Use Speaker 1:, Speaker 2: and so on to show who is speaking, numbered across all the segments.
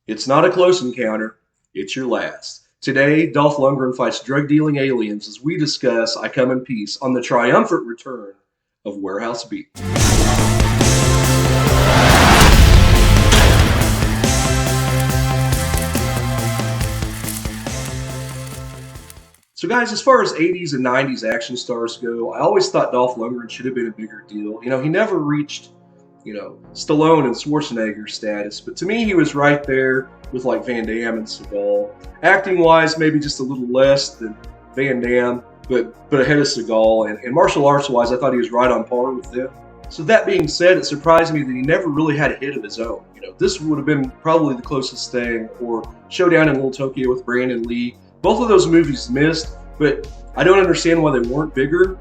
Speaker 1: It's not a close encounter, it's your last. Today, Dolph Lundgren fights drug-dealing aliens as we discuss I Come in Peace on the triumphant return of Warehouse Beat. So guys, as far as 80s and 90s action stars go, I always thought Dolph Lundgren should have been a bigger deal. He never reached Stallone and Schwarzenegger status. But to me, he was right there with like Van Damme and Seagal. Acting-wise, maybe just a little less than Van Damme, but ahead of Seagal. And martial arts-wise, I thought he was right on par with them. So that being said, it surprised me that he never really had a hit of his own. This would have been probably the closest thing, or Showdown in Little Tokyo with Brandon Lee. Both of those movies missed, but I don't understand why they weren't bigger.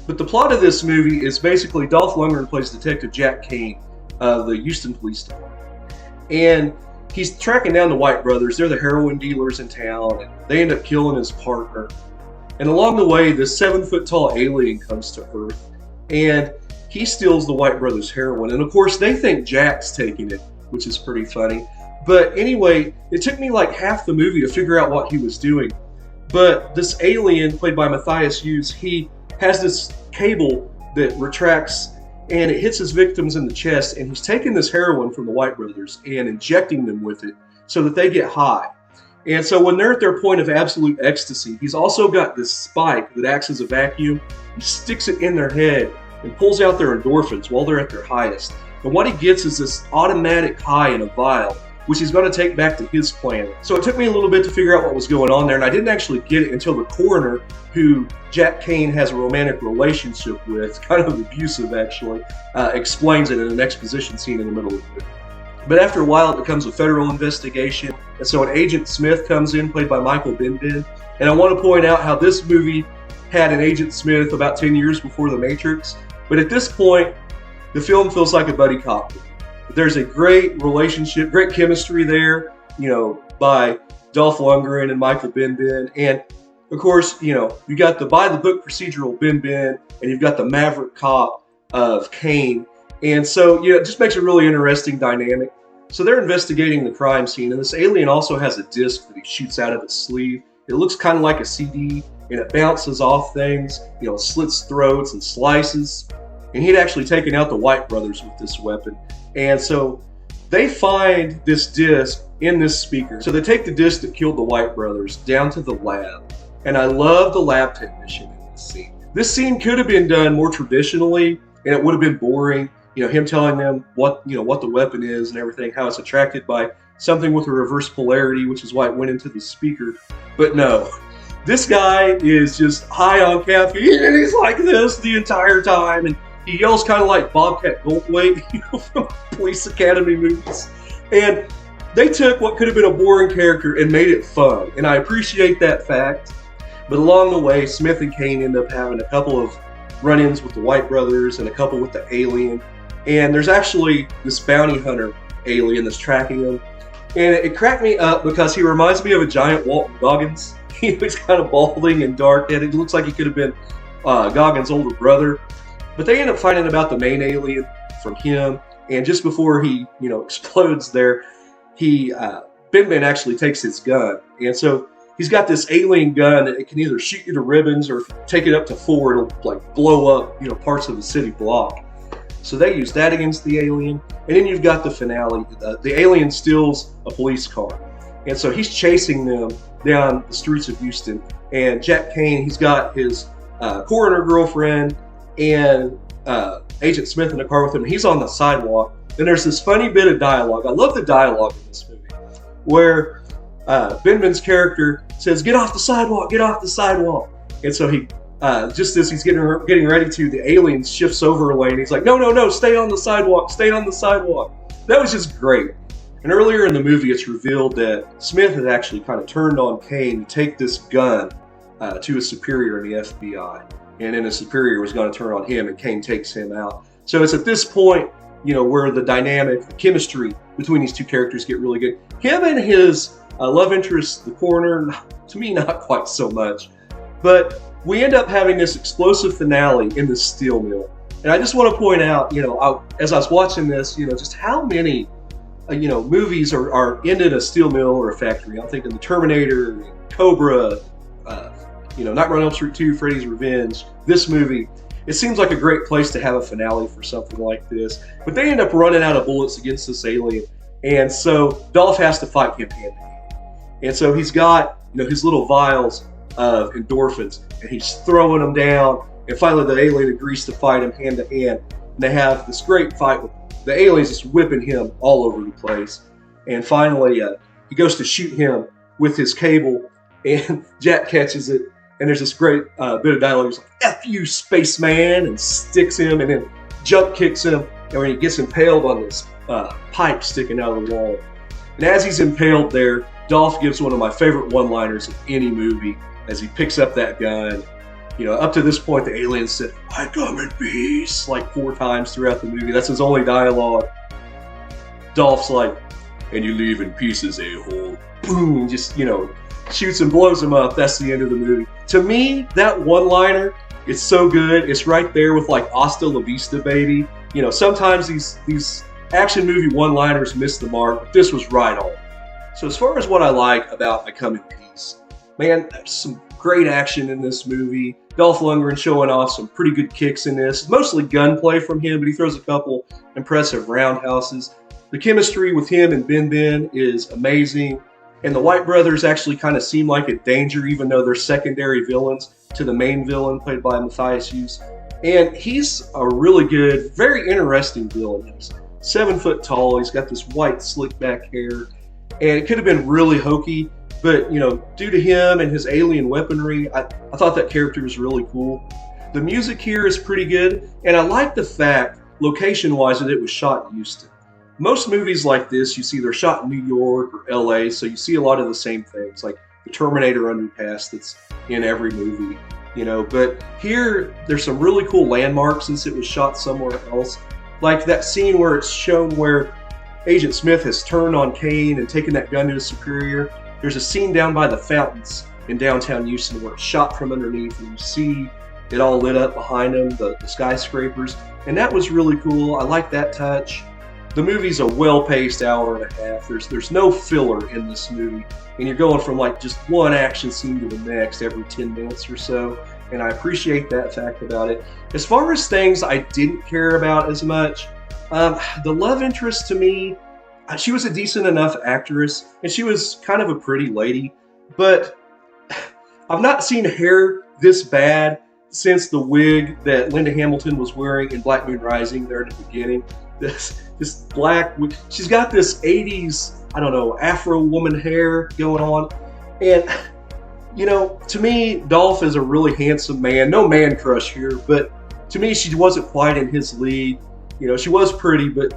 Speaker 1: But the plot of this movie is basically Dolph Lundgren plays Detective Jack Kane of the Houston Police Department. And he's tracking down the White brothers. They're the heroin dealers in town, and they end up killing his partner. And along the way, this 7-foot-tall alien comes to Earth, and he steals the White brothers' heroin. And of course, they think Jack's taking it, which is pretty funny. But anyway, it took me like half the movie to figure out what he was doing. But this alien, played by Matthias Hughes, he has this cable that retracts and it hits his victims in the chest, and he's taking this heroin from the White brothers and injecting them with it so that they get high. And so when they're at their point of absolute ecstasy, he's also got this spike that acts as a vacuum. He sticks it in their head and pulls out their endorphins while they're at their highest. And what he gets is this automatic high in a vial, which he's going to take back to his planet. So it took me a little bit to figure out what was going on there, and I didn't actually get it until the coroner, who Jack Kane has a romantic relationship with, kind of abusive actually, explains it in an exposition scene in the middle of the movie. But after a while, it becomes a federal investigation, and so an Agent Smith comes in, played by Michael Bimbim. And I want to point out how this movie had an Agent Smith about 10 years before The Matrix, but at this point, the film feels like a buddy cop movie. There's a great relationship, great chemistry there, by Dolph Lundgren and Michael Bimbim. And of course, you got the by-the-book procedural Bimbim, and you've got the maverick cop of Kane. And so, it just makes a really interesting dynamic. So they're investigating the crime scene, and this alien also has a disc that he shoots out of his sleeve. It looks kind of like a CD, and it bounces off things, slits throats and slices. And he'd actually taken out the White brothers with this weapon. And so they find this disc in this speaker. So they take the disc that killed the White brothers down to the lab. And I love the lab technician in this scene. This scene could have been done more traditionally, and it would have been boring. Him telling them what the weapon is and everything, how it's attracted by something with a reverse polarity, which is why it went into the speaker. But no, this guy is just high on caffeine, and he's like this the entire time. And he yells kind of like Bobcat Goldthwait, from Police Academy movies. And they took what could have been a boring character and made it fun. And I appreciate that fact. But along the way, Smith and Kane end up having a couple of run-ins with the White brothers and a couple with the alien. And there's actually this bounty hunter alien that's tracking them. And it cracked me up because he reminds me of a giant Walton Goggins. He's kind of balding and dark-headed. It looks like he could have been Goggins' older brother. But they end up finding about the main alien from him, and just before he, explodes there, Bimbim actually takes his gun, and so he's got this alien gun that it can either shoot you to ribbons, or if you take it up to 4, it'll like blow up, parts of the city block. So they use that against the alien, and then you've got the finale. The alien steals a police car, and so he's chasing them down the streets of Houston. And Jack Kane, he's got his coroner girlfriend and Agent Smith in the car with him. He's on the sidewalk, and there's this funny bit of dialogue. I love the dialogue in this movie, where Bimbim's character says, "Get off the sidewalk, get off the sidewalk." And so he, just as he's getting ready to, the alien shifts over a lane. He's like, no, stay on the sidewalk, stay on the sidewalk. That was just great. And earlier in the movie, it's revealed that Smith had actually kind of turned on Kane to take this gun to a superior in the FBI. And then a superior was going to turn on him, and Kane takes him out. So it's at this point, where the dynamic, the chemistry between these two characters get really good. Him and his love interest, the coroner, to me, not quite so much. But we end up having this explosive finale in this steel mill. And I just want to point out, as I was watching this, just how many movies are ended a steel mill or a factory. I'm thinking the Terminator, Cobra, Nightmare on Elm Street 2, Freddy's Revenge. This movie, it seems like a great place to have a finale for something like this. But they end up running out of bullets against this alien, and so Dolph has to fight him hand to hand. And so he's got his little vials of endorphins, and he's throwing them down. And finally, the alien agrees to fight him hand to hand, and they have this great fight with the aliens just whipping him all over the place. And finally, he goes to shoot him with his cable, and Jack catches it. And there's this great bit of dialogue. He's like, "F you, spaceman," and sticks him, and then jump kicks him. And when he gets impaled on this pipe sticking out of the wall. And as he's impaled there, Dolph gives one of my favorite one-liners of any movie as he picks up that gun. Up to this point, the alien said, "I come in peace," like 4 times throughout the movie. That's his only dialogue. Dolph's like, "And you leave in pieces, a-hole." Boom, just, shoots and blows him up. That's the end of the movie. To me, that one-liner, it's so good. It's right there with like "Hasta la vista, baby." Sometimes these action movie one-liners miss the mark, but this was right on. So as far as what I like about I Come in Peace, man, there's some great action in this movie. Dolph Lundgren showing off some pretty good kicks in this. Mostly gunplay from him, but he throws a couple impressive roundhouses. The chemistry with him and Ben Ben is amazing. And the White brothers actually kind of seem like a danger, even though they're secondary villains to the main villain, played by Matthias Hughes. And he's a really good, very interesting villain. He's 7 foot tall. He's got this white, slick back hair. And it could have been really hokey, but, due to him and his alien weaponry, I thought that character was really cool. The music here is pretty good, and I like the fact, location-wise, that it was shot in Houston. Most movies like this, you see they're shot in New York or LA, so you see a lot of the same things, like the Terminator underpass that's in every movie, But here, there's some really cool landmarks since it was shot somewhere else. Like that scene where it's shown where Agent Smith has turned on Kane and taken that gun to his superior. There's a scene down by the fountains in downtown Houston where it's shot from underneath and you see it all lit up behind them, the skyscrapers. And that was really cool. I like that touch. The movie's a well-paced hour and a half. There's no filler in this movie. And you're going from like just one action scene to the next every 10 minutes or so. And I appreciate that fact about it. As far as things I didn't care about as much, the love interest to me, she was a decent enough actress, and she was kind of a pretty lady, but I've not seen hair this bad since the wig that Linda Hamilton was wearing in Black Moon Rising there at the beginning. This black wig. She's got this 80s, Afro woman hair going on, and to me, Dolph is a really handsome man. No man crush here, but to me, she wasn't quite in his league. She was pretty, but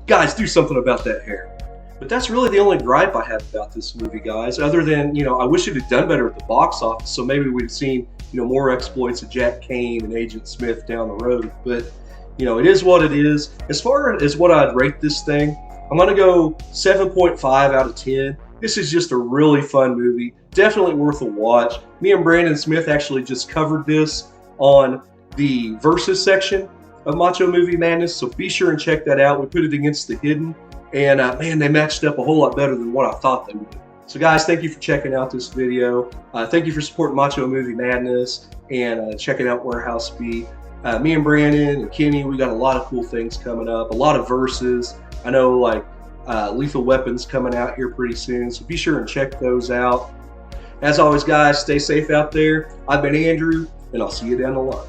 Speaker 1: guys, do something about that hair. But that's really the only gripe I have about this movie, guys, other than, I wish it had done better at the box office, so maybe we'd seen, more exploits of Jack Kane and Agent Smith down the road. But, it is what it is. As far as what I'd rate this thing, I'm going to go 7.5 out of 10. This is just a really fun movie. Definitely worth a watch. Me and Brandon Smith actually just covered this on the Versus section of Macho Movie Madness, so be sure and check that out. We put it against The Hidden, and man, they matched up a whole lot better than what I thought they would. So guys, thank you for checking out this video. Thank you for supporting Macho Movie Madness and checking out Warehouse B. Me and Brandon and Kenny, we got a lot of cool things coming up, a lot of verses. I know like Lethal Weapon's coming out here pretty soon, so be sure and check those out. As always, guys, stay safe out there. I've been Andrew, and I'll see you down the line.